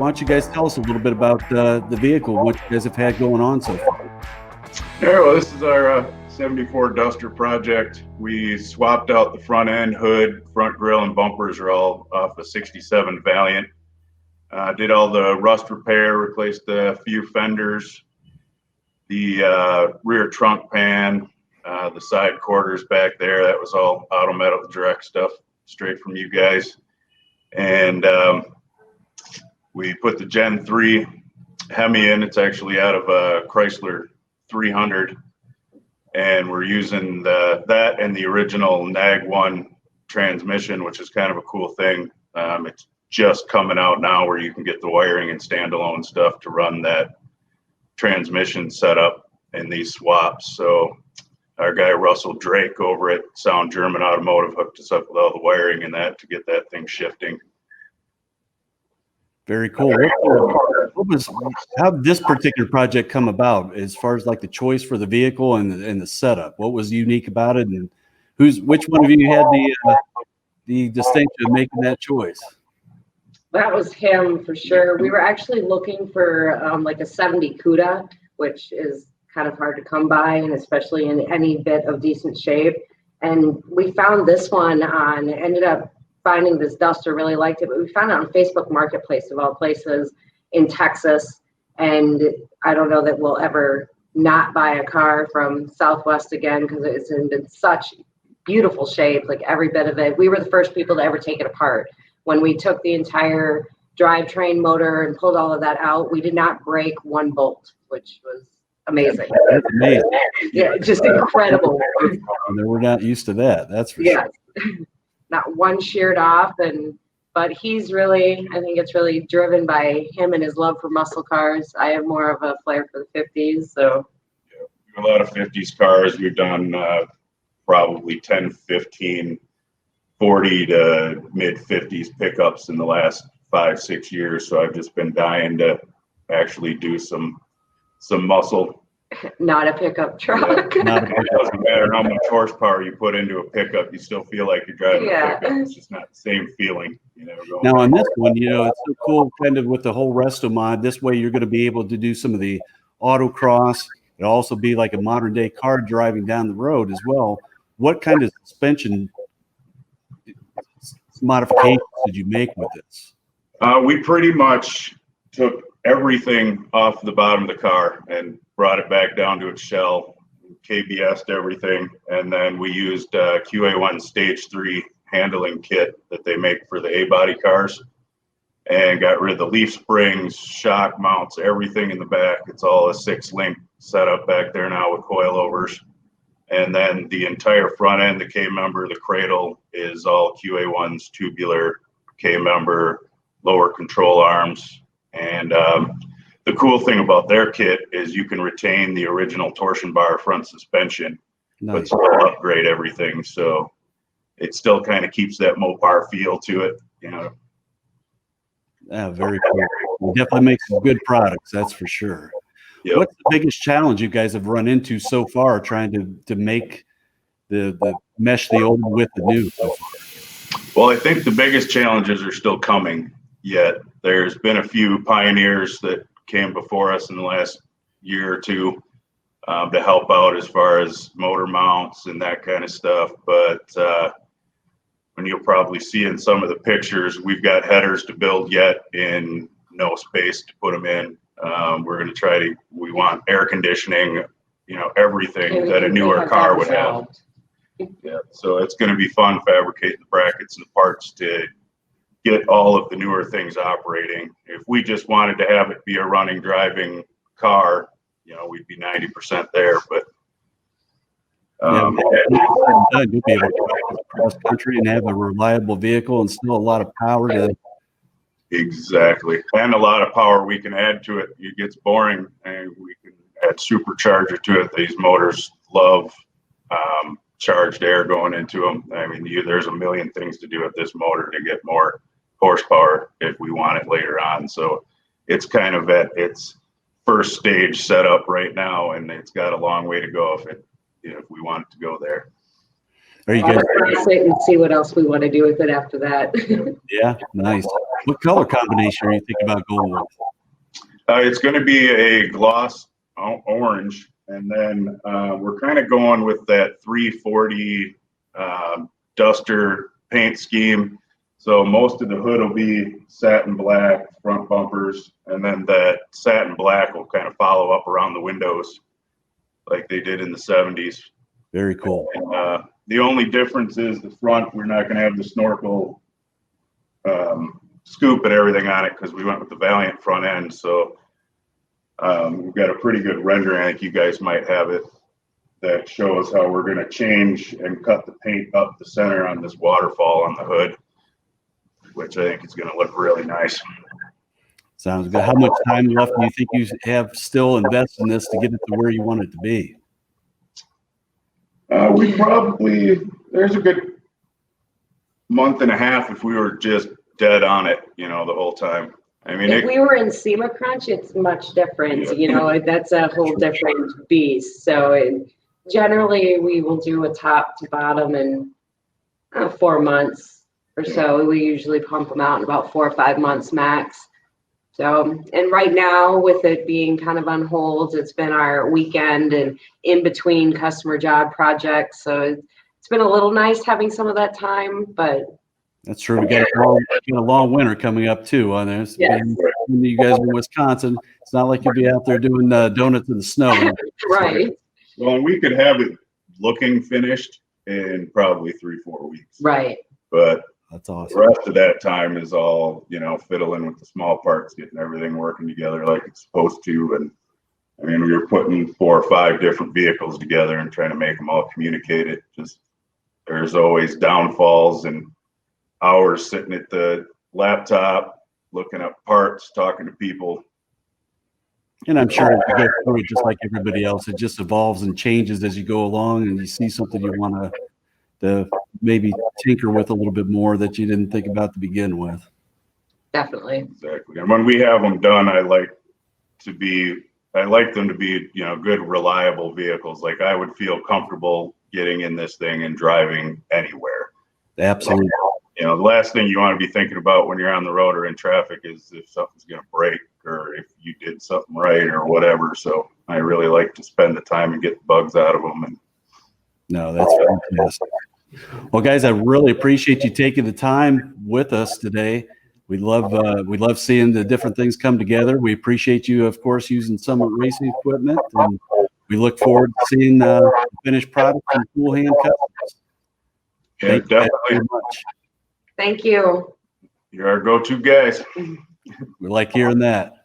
Why don't you guys tell us a little bit about the vehicle, what you guys have had going on so far? Yeah, well, this is our 74 Duster project. We swapped out the front end, hood, front grille, and bumpers are all off a 67 Valiant. Did all the rust repair, replaced a few fenders, the rear trunk pan, the side quarters back there. That was all auto metal direct stuff straight from you guys. And we put the Gen 3 Hemi in. It's actually out of a Chrysler 300. And we're using that and the original NAG 1 transmission, which is kind of a cool thing. It's just coming out now where you can get the wiring and standalone stuff to run that transmission setup in these swaps. So our guy Russell Drake over at Sound German Automotive hooked us up with all the wiring and that to get that thing shifting. Very cool. How did this particular project come about as far as like the choice for the vehicle and the setup? What was unique about it, and which one of you had the distinction of making that choice? That was him for sure. We were actually looking for like a 70 CUDA, which is kind of hard to come by, and especially in any bit of decent shape. And we found this one ended up finding this Duster, really liked it, but we found it on Facebook Marketplace of all places in Texas. And I don't know that we'll ever not buy a car from Southwest again, because it's in such beautiful shape, like every bit of it. We were the first people to ever take it apart. When we took the entire drivetrain motor and pulled all of that out, we did not break one bolt, which was amazing. That's amazing. Yeah, just incredible. We're not used to that. That's for sure. Not one sheared off, but he's really, I think it's really driven by him and his love for muscle cars. I have more of a flair for the 50s, so. Yeah, a lot of 50s cars. We've done probably 10, 15, 40 to mid 50s pickups in the last 5-6 years. So I've just been dying to actually do some muscle. Not a pickup truck. It doesn't matter how much horsepower you put into a pickup, you still feel like you're driving a pickup. It's just not the same feeling, Now on this one, it's so cool kind of with the whole resto mod. This way you're going to be able to do some of the autocross. It'll also be like a modern day car driving down the road as well. What kind of suspension modifications did you make with this? We pretty much took everything off the bottom of the car and brought it back down to its shell, KBS'd everything, and then we used QA1 Stage 3 handling kit that they make for the A-body cars, and got rid of the leaf springs, shock mounts, everything in the back. It's all a 6-link setup back there now with coilovers. And then the entire front end, the K-member, the cradle is all QA1's tubular K-member, lower control arms. And the cool thing about their kit is you can retain the original torsion bar front suspension, but still upgrade everything. So it still kind of keeps that Mopar feel to it, Yeah, very cool. It definitely makes some good products, that's for sure. Yep. What's the biggest challenge you guys have run into so far trying to make the mesh the old with the new so far? Well, I think the biggest challenges are still coming yet. There's been a few pioneers that came before us in the last year or two to help out as far as motor mounts and that kind of stuff. But when you'll probably see in some of the pictures, we've got headers to build yet in no space to put them in. We're going to we want air conditioning, everything that a newer car would have. Yeah, so it's going to be fun fabricating the brackets and the parts to get all of the newer things operating. If we just wanted to have it be a running, driving car, we'd be 90% there. But you'll be able to go across country and have a reliable vehicle and still a lot of power to. Exactly, and a lot of power we can add to it. It gets boring, and we can add supercharger to it. These motors love charged air going into them. I mean, there's a million things to do with this motor to get more horsepower if we want it later on. So it's kind of at its first stage setup right now, and it's got a long way to go if we want it to go there. Are you guys sit and see what else we want to do with it after that? Yeah, nice. What color combination are you thinking about going with? It's going to be a gloss orange, and then we're kind of going with that 340 Duster paint scheme. So most of the hood will be satin black, front bumpers, and then that satin black will kind of follow up around the windows like they did in the 70s. Very cool. And, the only difference is the front, we're not going to have the snorkel scoop and everything on it because we went with the Valiant front end. So we've got a pretty good rendering. I think you guys might have it that shows how we're going to change and cut the paint up the center on this waterfall on the hood, which I think is going to look really nice. Sounds good. How much time left do you think you have still invested in this to get it to where you want it to be? We probably, there's a good month and a half if we were just dead on it, the whole time. I mean, if we were in SEMA crunch, it's much different. That's a whole different beast. So generally, we will do a top to bottom in 4 months or so. We usually pump them out in about 4 or 5 months max. So, and right now with it being kind of on hold, it's been our weekend and in between customer job projects. So it's been a little nice having some of that time, but. That's true. We got a long winter coming up too on there. Yes. You guys are in Wisconsin. It's not like you'll be out there doing donuts in the snow. Right. Well, we could have it looking finished in probably 3-4 weeks. Right. But that's awesome. The rest of that time is all, fiddling with the small parts, getting everything working together like it's supposed to. And I mean, we were putting 4 or 5 different vehicles together and trying to make them all communicate. It just, there's always downfalls and hours sitting at the laptop, looking up parts, talking to people. And I'm sure as you go through it, just like everybody else, it just evolves and changes as you go along, and you see something you want to maybe tinker with a little bit more that you didn't think about to begin with. Definitely. Exactly. And when we have them done, I like them to be, good, reliable vehicles. Like I would feel comfortable getting in this thing and driving anywhere. Absolutely. The last thing you want to be thinking about when you're on the road or in traffic is if something's going to break or if you did something right or whatever. So I really like to spend the time and get the bugs out of them. No, that's fantastic. Well, guys, I really appreciate you taking the time with us today. We love seeing the different things come together. We appreciate you, of course, using Summit Racing equipment, and we look forward to seeing the finished product from Cool Hand Customs. Yeah, Thank you definitely. very much. Thank you. You're our go-to guys. We like hearing that.